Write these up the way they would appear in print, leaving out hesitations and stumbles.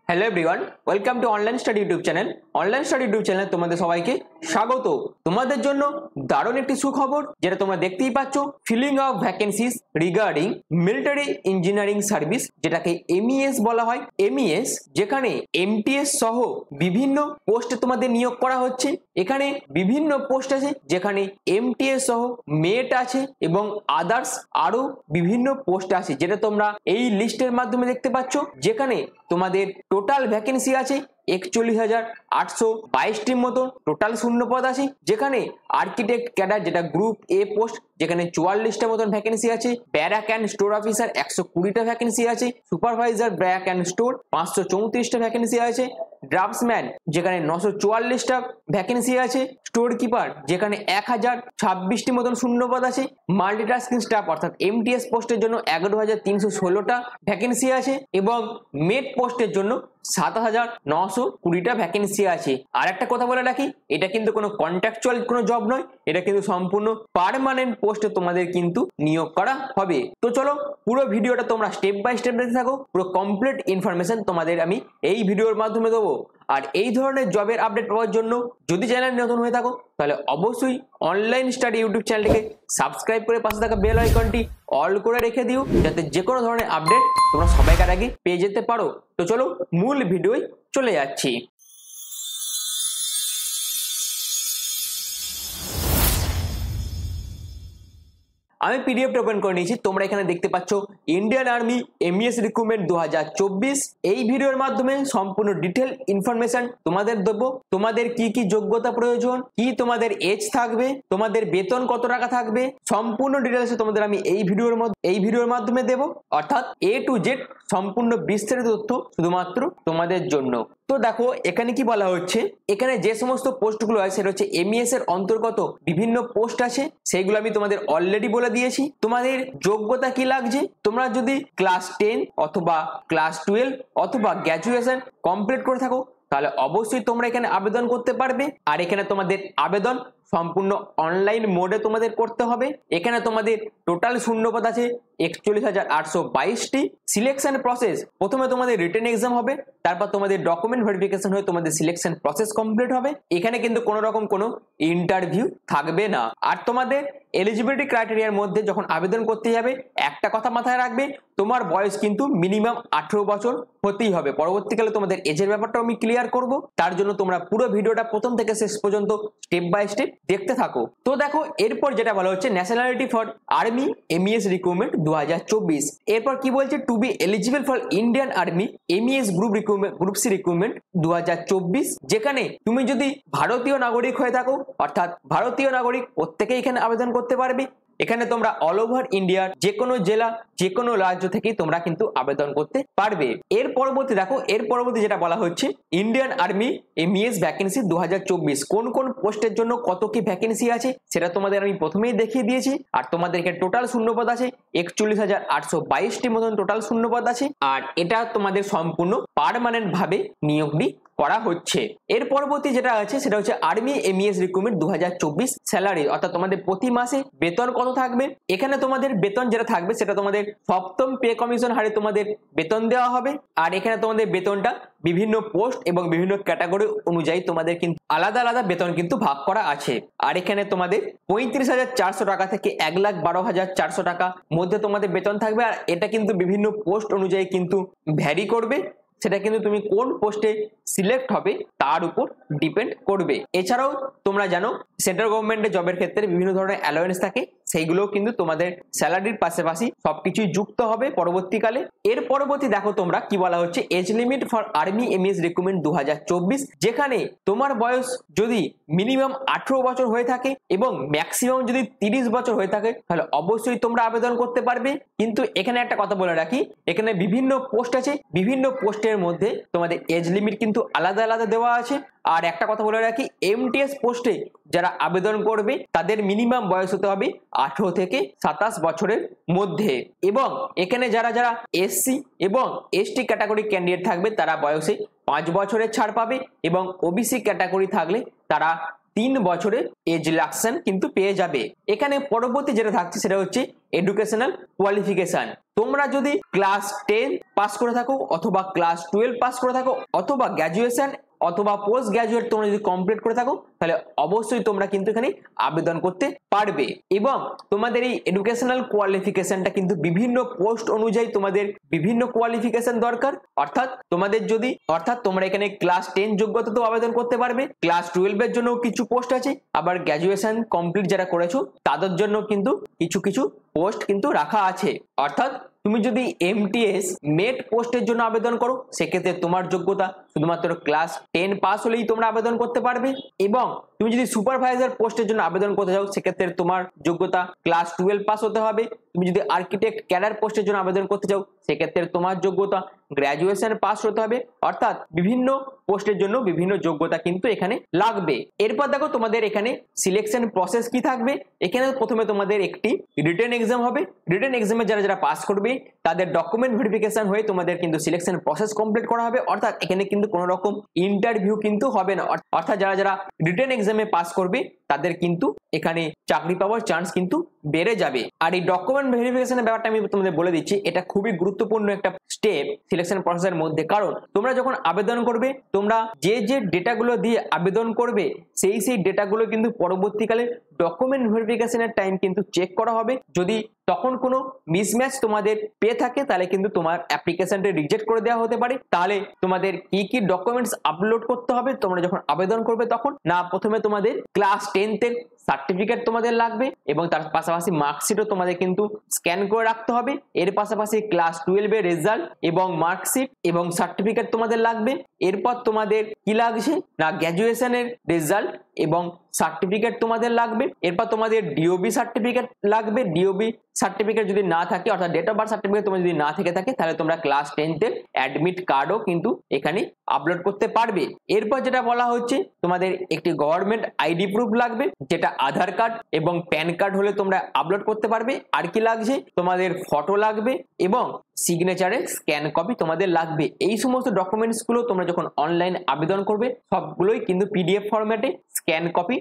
Hello everyone, welcome to online study YouTube channel. Online study YouTube চ্যানেলে তোমাদের সবাইকে স্বাগত। তোমাদের জন্য দারুণ একটি সুখবর, যেটা তোমরা দেখতেই পাচ্ছ, filling of vacancies regarding military engineering service, যেটাকে এমইএস বলা হয়। এমইএস যেখানে এমটিএস সহ বিভিন্ন পোস্টে তোমাদের নিয়োগ করা হচ্ছে। এখানে বিভিন্ন পোস্ট আছে যেখানে এমটিএস সহ মেট আছে এবং আদার্স আরো বিভিন্ন পোস্ট আছে, যেটা তোমরা এই লিস্টের মাধ্যমে দেখতে পাচ্ছ। যেখানে তোমাদের টোটাল ভ্যাকেন্সি আছে 41,822টির মতো টোটাল শূন্য পদ আছে। যেখানে আর্কিটেক্ট ক্যাডার যেটা গ্রুপ এ পোস্ট, যেখানে 44টা মতন ভ্যাকেন্সি আছে। ব্যারাক অ্যান্ড স্টোর অফিসার 120টা ভ্যাকেন্সি আছে। সুপারভাইজার ব্যারাক অ্যান্ড স্টোর 534টা ভ্যাকেন্সি আছে। ড্রাফটসম্যান যেখানে 944টা ভ্যাকেন্সি আছে। স্টোর কিপার যেখানে 1026টি মতন শূন্য পদ আছে। মাল্টিটাস্কিং স্টাফ অর্থাৎ এমটিএস পোস্টের জন্য 11,316টা ভ্যাকেন্সি আছে এবং মেট পোস্টের জন্য 7,920টা ভ্যাকেন্সি আছে। আর একটা কথা বলে রাখি, এটা কিন্তু কোনো কন্ট্রাকচুয়াল কোনো জব নয়, এটা কিন্তু সম্পূর্ণ পার্মানেন্ট পোস্টে তোমাদের কিন্তু নিয়োগ করা হবে। তো চলো পুরো ভিডিওটা তোমরা স্টেপ বাই স্টেপ দেখতে থাকো। পুরো কমপ্লিট ইনফরমেশন তোমাদের আমি এই ভিডিওর মাধ্যমে দেবো। আর এই ধরনের জবের আপডেট পাওয়ার জন্য যদি চ্যানেল নতুন হয়ে থাকো, তাহলে অবশ্যই অনলাইন স্টাডি ইউটিউব চ্যানেলটিকে সাবস্ক্রাইব করে পাশে থাকা বেল আইকনটি অল করে রেখে দিও, যাতে যে কোনো ধরনের আপডেট তোমরা সবাইকার আগে পেয়ে যেতে পারো। তো চলো মূল ভিডিওয় চলে যাচ্ছি। আমি পিডিএফটা ওপেন করে নিয়েছি। তোমরা এখানে দেখতে পাচ্ছ ইন্ডিয়ান আর্মি এমইএস রিক্রুটমেন্ট 2024। এই ভিডিওর মাধ্যমে সম্পূর্ণ ডিটেল ইনফরমেশন তোমাদের দেবো। তোমাদের কি কি যোগ্যতা প্রয়োজন, কি তোমাদের এজ থাকবে, তোমাদের বেতন কত টাকা থাকবে, সম্পূর্ণ ডিটেলস তোমাদের আমি এই ভিডিওর মাধ্যমে দেব। অর্থাৎ এ টু জেড সম্পূর্ণ বিস্তারিত তথ্য শুধুমাত্র তোমাদের জন্য। তো দেখো এখানে কি বলা হচ্ছে, এখানে যে সমস্ত পোস্টগুলো আছে সেটা হচ্ছে এমইএস এর অন্তর্গত বিভিন্ন পোস্ট আছে, সেইগুলো আমি তোমাদের অলরেডি বলে দিয়েছি। তোমাদের যোগ্যতা কি লাগছে, তোমরা যদি ক্লাস 10 অথবা ক্লাস 12 অথবা গ্র্যাজুয়েশন কমপ্লিট করে থাকো, তাহলে অবশ্যই তোমরা এখানে আবেদন করতে পারবে। আর এখানে তোমাদের আবেদন সম্পূর্ণ অনলাইন মোডে তোমাদের করতে হবে। এখানে তোমাদের টোটাল শূন্যপদ আছে 41,822টি। সিলেকশন প্রসেস, প্রথমে তোমাদের রিটেন এক্সাম হবে, তারপর তোমাদের ডকুমেন্ট ভেরিফিকেশন হয়ে তোমাদের সিলেকশন প্রসেস কমপ্লিট হবে। এখানে কিন্তু কোনো রকম কোনো ইন্টারভিউ থাকবে না। আর তোমাদের এলিজিবিলিটি ক্রাইটেরিয়ার মধ্যে যখন আবেদন করতে যাবে, একটা কথা মাথায় রাখবে, তোমার বয়স কিন্তু মিনিমাম 18 বছর হতেই হবে। পরবর্তীকালে তোমাদের এজের ব্যাপারটা আমি ক্লিয়ার করব, তার জন্য তোমরা পুরো ভিডিওটা প্রথম থেকে শেষ পর্যন্ত স্টেপ বাই স্টেপ দেখতে থাকো। তো দেখো এরপর যেটা বলা হচ্ছে, nationality for army MES recruitment 2024। এরপর কি বলছে, to be eligible for Indian army MES group C recruitment 2024। যেখানে তুমি যদি ভারতীয় নাগরিক হয়ে থাকো, অর্থাৎ ভারতীয় নাগরিক প্রত্যেকেই এখানে আবেদন করতে পারবে। এখানে তোমরা অল ওভার ইন্ডিয়ার যে কোনো জেলা, যে কোনো রাজ্য থেকেই তোমরা কিন্তু আবেদন করতে পারবে। এর পরবর্তী দেখো, এর পরবর্তী যেটা বলা হচ্ছে, ইন্ডিয়ান আর্মি এমইএস ভ্যাকেন্সি 2024। কোন কোন পোস্টের জন্য কত কি ভ্যাকেন্সি আছে সেটা তোমাদের আমি প্রথমেই দেখিয়ে দিয়েছি। আর তোমাদের এখানে টোটাল শূন্যপদ আছে 41,822টি মতন টোটাল শূন্যপদ আছে। আর এটা তোমাদের সম্পূর্ণ পার্মানেন্ট ভাবে নিয়োগটি করা হচ্ছে। এর পরবর্তী যেটা আছে সেটা হচ্ছে আর্মি এমইএস রিক্রুটমেন্ট 2024 স্যালারি, অর্থাৎ তোমাদের প্রতি মাসে বেতন কত থাকবে। এখানে তোমাদের বেতন যেটা থাকবে সেটা তোমাদের সপ্তম পে কমিশন হারে তোমাদের বেতন দেওয়া হবে। আর এখানে তোমাদের বেতনটা বিভিন্ন পোস্ট এবং বিভিন্ন ক্যাটাগরি অনুযায়ী তোমাদের কিন্তু আলাদা আলাদা বেতন কিন্তু ভাগ করা আছে। আর এখানে তোমাদের 35,400 টাকা থেকে 1,12,400 টাকা মধ্যে তোমাদের বেতন থাকবে। আর এটা কিন্তু বিভিন্ন পোস্ট অনুযায়ী কিন্তু ভ্যারি করবে, সেটা কিন্তু তুমি কোন পোস্টে সিলেক্ট হবে তার উপর ডিপেন্ড করবে। এছাড়াও তোমরা জানো সেন্ট্রাল গভর্নমেন্টের জবের ক্ষেত্রে বিভিন্ন ধরনের অ্যালাওয়েন্স থাকে, সেইগুলো কিন্তু তোমাদের স্যালারির পাশাপাশি সবকিছুই যুক্ত হবে পরবর্তীকালে। এর পরবর্তী দেখো তোমরা কি বলা হচ্ছে, age limit for army MES recruitment 2024। যেখানে তোমার বয়স যদি মিনিমাম 18 বছর হয়ে থাকে এবং ম্যাক্সিমাম যদি 30 বছর হয়ে থাকে, তাহলে অবশ্যই তোমরা আবেদন করতে পারবে। কিন্তু এখানে একটা কথা বলে রাখি, এখানে বিভিন্ন পোস্ট আছে, বিভিন্ন পোস্টের মধ্যে তোমাদের এজ লিমিট কিন্তু আলাদা আলাদা দেওয়া আছে। আর একটা কথা বলে রাখি, এমটিএস পোস্টে যারা আবেদন করবে তাদের মিনিমাম বয়স হতে হবে 18 থেকে 27 বছরের মধ্যে। এবং এখানে যারা যারা এসসি এবং এসটি ক্যাটাগরি ক্যান্ডিডেট থাকবে তারা বয়সে 5 বছরের ছাড় পাবে, এবং ওবিসি ক্যাটাগরি থাকলে তারা 3 বছরের এজ রিল্যাক্সেশন কিন্তু পেয়ে যাবে। এখানে পরবর্তী যেটা থাকছে সেটা হচ্ছে এডুকেশনাল কোয়ালিফিকেশন। তোমরা যদি ক্লাস 10 পাস করে থাকো অথবা ক্লাস 12 পাস করে থাকো অথবা গ্র্যাজুয়েশন অথবা পোস্ট গ্র্যাজুয়েট তোমরা যদি কমপ্লিট করে থাকো তাহলে অবশ্যই তোমরা কিন্তু এখানে আবেদন করতে পারবে। এবং তোমাদের এই এডুকেশনাল কোয়ালিফিকেশনটা কিন্তু বিভিন্ন পোস্ট অনুযায়ী তোমাদের বিভিন্ন কোয়ালিফিকেশন দরকার। অর্থাৎ তোমরা এখানে ক্লাস 10 যোগ্যতা তো আবেদন করতে পারবে, ক্লাস 12 এর জন্য কিছু পোস্ট আছে, আবার গ্র্যাজুয়েশন কমপ্লিট যারা করেছো তাদের জন্য কিন্তু কিছু পোস্ট কিন্তু রাখা আছে। অর্থাৎ তুমি যদি এমটিএস মেট পোস্টের জন্য আবেদন করো সেক্ষেত্রে তোমার যোগ্যতা শুধুমাত্র ক্লাস 10 পাস হলেই তোমরা আবেদন করতে পারবে। এবং তুমি যদি সুপারভাইজার পোস্টের জন্য আবেদন করতে চাও সেক্ষেত্রে তোমার যোগ্যতা ক্লাস 12 পাস হতে হবে। তুমি যদি আর্কিটেক্ট ক্যাডার পোস্টের জন্য আবেদন করতে চাও সেক্ষেত্রে তোমার যোগ্যতা গ্র্যাজুয়েশন পাস হতে হবে। অর্থাৎ বিভিন্ন পোস্টের জন্য বিভিন্ন যোগ্যতা কিন্তু এখানে লাগবে। এরপর দেখো তোমাদের এখানে সিলেকশন প্রসেস কি থাকবে। এখানে প্রথমে তোমাদের একটি রিটেন এক্সাম হবে। রিটেন এক্সামে যারা পাস করবে তাদের ডকুমেন্ট ভেরিফিকেশন হয়ে তোমাদের কিন্তু সিলেকশন প্রসেস কমপ্লিট করা হবে। অর্থাৎ এখানে কিন্তু কোনো রকম ইন্টারভিউ কিন্তু হবে না। অর্থাৎ যারা রিটেন এক্সামে পাস করবে তাদের কিন্তু এখানে চাকরি পাওয়ার চান্স কিন্তু বেড়ে যাবে। আর এই ডকুমেন্ট ভেরিফিকেশনের ব্যাপারটা আমি তোমাদের বলে দিচ্ছি, এটা খুবই গুরুত্বপূর্ণ একটা স্টেপ সিলেকশন প্রসেসের মধ্যে। কারণ তোমরা যখন আবেদন করবে তোমরা যে ডেটাগুলো দিয়ে আবেদন করবে সেই ডেটাগুলো কিন্তু পরবর্তীকালে ডকুমেন্ট ভেরিফিকেশনের টাইম কিন্তু চেক করা হবে। যদি তখন কোনো মিসম্যাচ তোমাদের পেয়ে থাকে তাহলে কিন্তু তোমার অ্যাপ্লিকেশনটা রিজেক্ট করে দেওয়া হতে পারে। তাহলে তোমাদের কি ডকুমেন্টস আপলোড করতে হবে তোমরা যখন আবেদন করবে তখন না, প্রথমে তোমাদের ক্লাস 10 এর সার্টিফিকেট তোমাদের লাগবে এবং তার পাশাপাশি মার্কশিটও তোমাদের কিন্তু স্ক্যান করে রাখতে হবে। এর পাশাপাশি ক্লাস 12 এর রেজাল্ট এবং মার্কশিট এবং সার্টিফিকেট তোমাদের লাগবে। এরপর তোমাদের কি লাগছে না, গ্র্যাজুয়েশনের রেজাল্ট এবং সার্টিফিকেট তোমাদের লাগবে। এরপর তোমাদের ডিওবি সার্টিফিকেট লাগবে। ডিওবি সার্টিফিকেট যদি না থাকে অর্থাৎ ডেট অফ বার্থ সার্টিফিকেট তোমার যদি না থেকে থাকে তাহলে তোমরা ক্লাস 10 এর অ্যাডমিট কার্ডও কিন্তু এখানে আপলোড করতে পারবে। এরপর যেটা বলা হচ্ছে তোমাদের একটি গভর্নমেন্ট আইডি প্রুফ লাগবে, যেটা আধার কার্ড এবং প্যান কার্ড হলে তোমরা আপলোড করতে পারবে। আর কি লাগছে তোমাদের ফটো লাগবে এবং সিগনেচারের স্ক্যান কপি তোমাদের লাগবে। এই সমস্ত ডকুমেন্টস গুলো তোমরা যখন অনলাইন আবেদন করবে সবগুলোই কিন্তু পিডিএফ ফরম্যাটে স্ক্যান কপি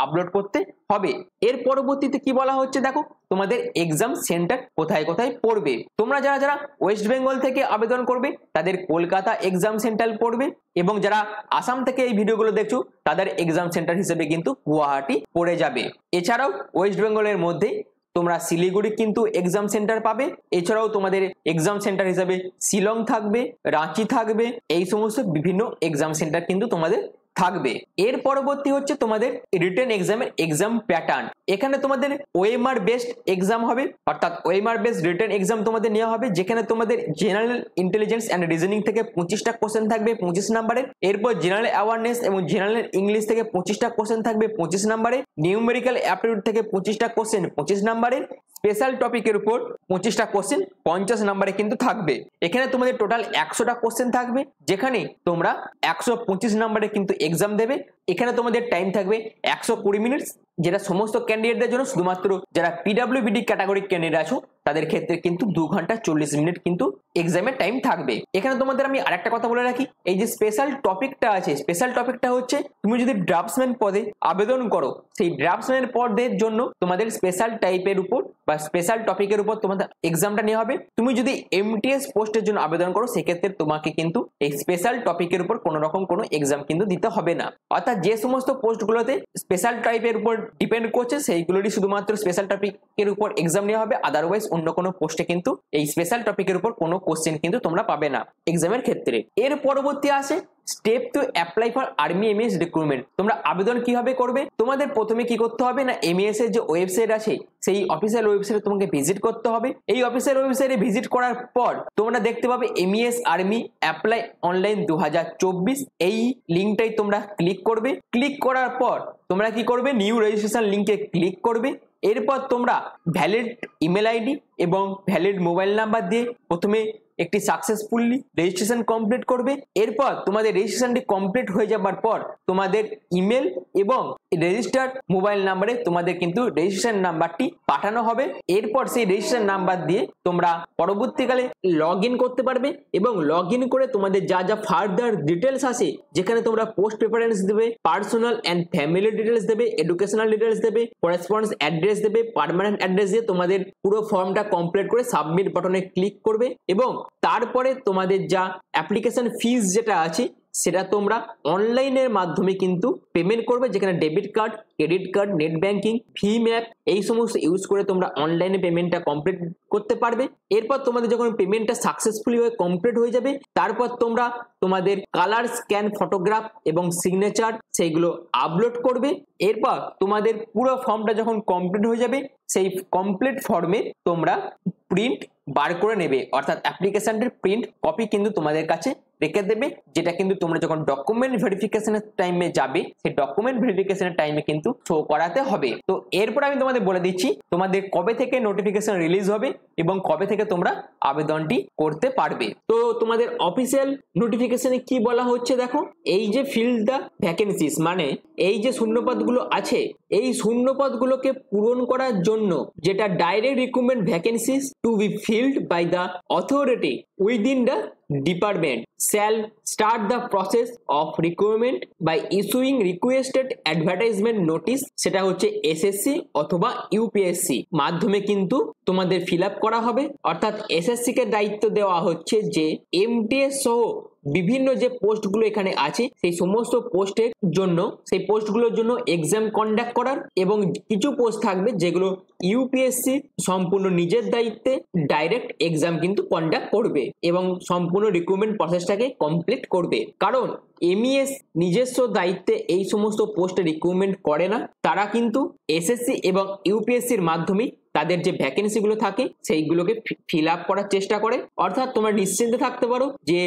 আপলোড করতে হবে। এর পরবর্তীতে কি বলা হচ্ছে দেখো তোমাদের এক্সাম সেন্টার কোথায় কোথায় পড়বে। তোমরা যারা ওয়েস্ট বেঙ্গল থেকে আবেদন করবে তাদের কলকাতা এক্সাম সেন্টার পড়বে এবং যারা আসাম থেকে এই ভিডিওগুলো দেখছো তাদের এক্সাম সেন্টার হিসেবে কিন্তু গুয়াহাটি পড়ে যাবে। এছাড়াও ওয়েস্ট বেঙ্গলের মধ্যে তোমরা শিলিগুড়ি কিন্তু এক্সাম সেন্টার পাবে। এছাড়াও তোমাদের এক্সাম সেন্টার হিসেবে শিলং থাকবে, রাঁচি থাকবে, এই সমস্ত বিভিন্ন এক্সাম সেন্টার কিন্তু তোমাদের থাকবে। এর পরবর্তী হচ্ছে তোমাদের রিটেন এক্সামের এক্সাম প্যাটার্ন। এখানে তোমাদের ওএমআর বেসড এক্সাম হবে, অর্থাৎ ওএমআর বেসড রিটেন এক্সাম তোমাদের নেওয়া হবে, যেখানে তোমাদের জেনারেল ইন্টেলিজেন্স অ্যান্ড রিজনিং থেকে 25টা কোশ্চেন থাকবে 25 নম্বরের। এরপর জেনারেল অ্যাওয়ারনেস এবং জেনারেল ইংলিশ থেকে 25টা কোশ্চেন থাকবে 25 নম্বরের। নিউমেরিক্যাল অ্যাপটিটিউড থেকে 25টা কোশ্চেন 25 নম্বরের। স্পেশাল টপিকের উপর 25টা কোশ্চেন 50 নম্বরে কিন্তু থাকবে। এখানে তোমাদের টোটাল 100টা কোশ্চেন থাকবে, যেখানে তোমরা 125 নম্বরে কিন্তু এক্সাম দেবে। এখানে তোমাদের টাইম থাকবে 120 মিনিট, যেটা সমস্ত ক্যান্ডিডেটদের জন্য। শুধুমাত্র যারা পিডব্লিউবিডি ক্যাটাগরি ক্যান্ডিডেট আছো তাদের ক্ষেত্রে কিন্তু 2 ঘন্টা 40 মিনিট কিন্তু এক্সামের টাইম থাকবে। এখানে তোমাদের আমি আরেকটা কথা বলে রাখি, এই যে স্পেশাল টপিকটা আছে, স্পেশাল টপিকটা হচ্ছে তুমি যদি ড্রাফটসম্যান পদে আবেদন করো সেই ড্রাফটসম্যান পদের জন্য তোমাদের স্পেশাল টাইপের উপর বা স্পেশাল টপিকের উপর তোমাদের এক্সামটা নেওয়া হবে। তুমি যদি এমটিএস পোস্টের জন্য আবেদন করো সেক্ষেত্রে তোমাকে কিন্তু এই স্পেশাল টপিকের উপর কোনো রকম কোনো এক্সাম কিন্তু দিতে হবে না। অর্থাৎ যে সমস্ত পোস্টগুলোতে স্পেশাল টাইপের উপর ডিপেন্ড করছে সেইগুলোরই শুধুমাত্র স্পেশাল টপিকের উপর এক্সাম নেওয়া হবে। আদারওয়াইজ অন্য কোনো পোস্টে কিন্তু এই স্পেশাল টপিকের উপর কোনো কোশ্চেন কিন্তু তোমরা পাবে না এক্সামের ক্ষেত্রে। এর পরবর্তী আসে step to apply for army MS recruitment. তোমরা আবেদন কিভাবে করবে? তোমাদের প্রথমে কি করতে হবে না, এমএস এর যে ওয়েবসাইট আছে সেই অফিসিয়াল ওয়েবসাইটে তোমাকে ভিজিট করতে হবে। এই অফিসিয়াল ওয়েবসাইটে ভিজিট করার পর তোমরা দেখতে পাবে এমএস আর্মি অ্যাপ্লাই অনলাইন 2024, এই লিঙ্কটাই তোমরা ক্লিক করবে। ক্লিক করার পর তোমরা কি করবে, নিউ রেজিস্ট্রেশন লিঙ্কে ক্লিক করবে। এরপর তোমরা ভ্যালিড ইমেল আইডি এবং ভ্যালিড মোবাইল নাম্বার দিয়ে প্রথমে একটি সাকসেসফুলি রেজিস্ট্রেশন কমপ্লিট করবে। এরপর তোমাদের রেজিস্ট্রেশনটি কমপ্লিট হয়ে যাবার পর তোমাদের ইমেল এবং রেজিস্টার্ড মোবাইল নাম্বারে তোমাদের কিন্তু রেজিস্ট্রেশন নাম্বারটি পাঠানো হবে। এরপর সেই রেজিস্ট্রেশন নাম্বার দিয়ে তোমরা পরবর্তীকালে লগ ইন করতে পারবে এবং লগ ইন করে তোমাদের যা যা ফার্দার ডিটেলস আছে, যেখানে তোমরা পোস্ট প্রেফারেন্স দেবে, পার্সোনাল অ্যান্ড ফ্যামিলি ডিটেলস দেবে, এডুকেশনাল ডিটেলস দেবে, করেসপন্ডেন্স অ্যাড্রেস দেবে, পার্মানেন্ট অ্যাড্রেস দিয়ে তোমাদের পুরো ফর্মটা কমপ্লিট করে সাবমিট বাটনে ক্লিক করবে এবং তারপরে তোমাদের যা অ্যাপ্লিকেশন ফিস যেটা আছে সেটা তোমরা অনলাইনের মাধ্যমে কিন্তু পেমেন্ট করবে, যেখানে debit card, credit card, net banking, ভিম অ্যাপ এই সমস্ত ইউজ করে তোমরা অনলাইনে পেমেন্টটা কমপ্লিট করতে পারবে। এরপর তোমাদের যখন পেমেন্টটা সাকসেসফুলি হয়ে কমপ্লিট হয়ে যাবে, তারপর তোমরা তোমাদের কালার স্ক্যান ফটোগ্রাফ এবং সিগনেচার সেইগুলো আপলোড করবে। এরপর তোমাদের পুরো ফর্মটা যখন কমপ্লিট হয়ে যাবে, সেই কমপ্লিট ফর্মে তোমরা প্রিন্ট বার করে নেবে, অর্থাৎ অ্যাপ্লিকেশনটির প্রিন্ট কপি কিন্তু তোমাদের কাছে রেখে দেবে, যেটা কিন্তু তোমরা যখন ডকুমেন্ট ভেরিফিকেশনের টাইমে যাবে সেই ডকুমেন্ট ভেরিফিকেশনের টাইমে কিন্তু শো করাতে হবে। তো এরপর আমি তোমাদের বলে দিচ্ছি তোমাদের কবে থেকে নোটিফিকেশন রিলিজ হবে এবং কবে থেকে তোমরা আবেদনটি করতে পারবে। তো তোমাদের অফিসিয়াল নোটিফিকেশনে কি বলা হচ্ছে দেখো, এই যে ফিল দ্য ভ্যাকেন্সিস, মানে এই যে শূন্যপদগুলো আছে এই শূন্যপদগুলোকে পূরণ করার জন্য যেটা direct recruitment vacancies to be filled by the authority within the department shall start the process of recruitment by issuing requested advertisement notice, সেটা হচ্ছে এসএসসি অথবা ইউপিএসসি মাধ্যমে কিন্তু তোমাদের ফিল আপ করা হবে। অর্থাৎ এসএসসি কে দায়িত্ব দেওয়া হচ্ছে যে এমটিএস সহ বিভিন্ন যে পোস্টগুলো এখানে আছে সেই সমস্ত পোস্টের জন্য, সেই পোস্টগুলোর জন্য এক্সাম কন্ডাক্ট করার, এবং কিছু পোস্ট থাকবে যেগুলো ইউপিএসসি সম্পূর্ণ নিজের দায়িত্বে ডাইরেক্ট এক্সাম কিন্তু কন্ডাক্ট করবে এবং সম্পূর্ণ রিক্রুটমেন্ট প্রসেসটাকে কমপ্লিট করবে। কারণ এমইএস নিজস্ব দায়িত্বে এই সমস্ত পোস্টে রিক্রুটমেন্ট করে না, তারা কিন্তু এসএসসি এবং ইউপিএসসির মাধ্যমে তাদের যে ভ্যাকেন্সি গুলো থাকে সেইগুলোকে ফিল আপ করার চেষ্টা করে। অর্থাৎ তোমরা নিশ্চিন্তে থাকতে পারো যে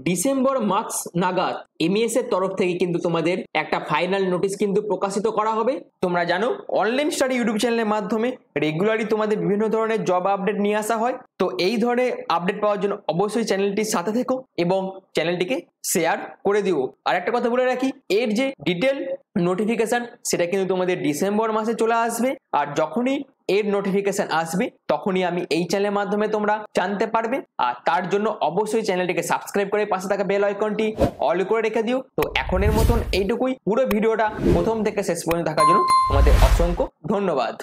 ডিসেম্বর মাস নাগাদ এমইএস এর তরফ থেকে কিন্তু তোমাদের একটা ফাইনাল নোটিশ কিন্তু প্রকাশিত করা হবে। তোমরা জানো অনলাইন স্টাডি ইউটিউব চ্যানেলের মাধ্যমে রেগুলারই তোমাদের বিভিন্ন ধরনের জব আপডেট নিয়ে আসা হয়। তো এই ধরনের আপডেট পাওয়ার জন্য অবশ্যই চ্যানেলটির সাথে থেকো এবং চ্যানেলটিকে শেয়ার করে দিও। আর একটা কথা বলে রাখি, এর যে ডিটেল নোটিফিকেশন সেটা কিন্তু তোমাদের ডিসেম্বর মাসে চলে আসবে, আর যখনই এর নোটিফিকেশন আসবে তখনই আমি এই চ্যানেলের মাধ্যমে তোমরা জানতে পারবে। আর তার জন্য অবশ্যই চ্যানেলটিকে সাবস্ক্রাইব করে পাশে থাকা বেল আইকনটি অল করে রেখে দিও। তো এখনের মতন এইটুকুই। পুরো ভিডিওটা প্রথম থেকে শেষ পর্যন্ত দেখার জন্য তোমাদের অসংখ্য ধন্যবাদ।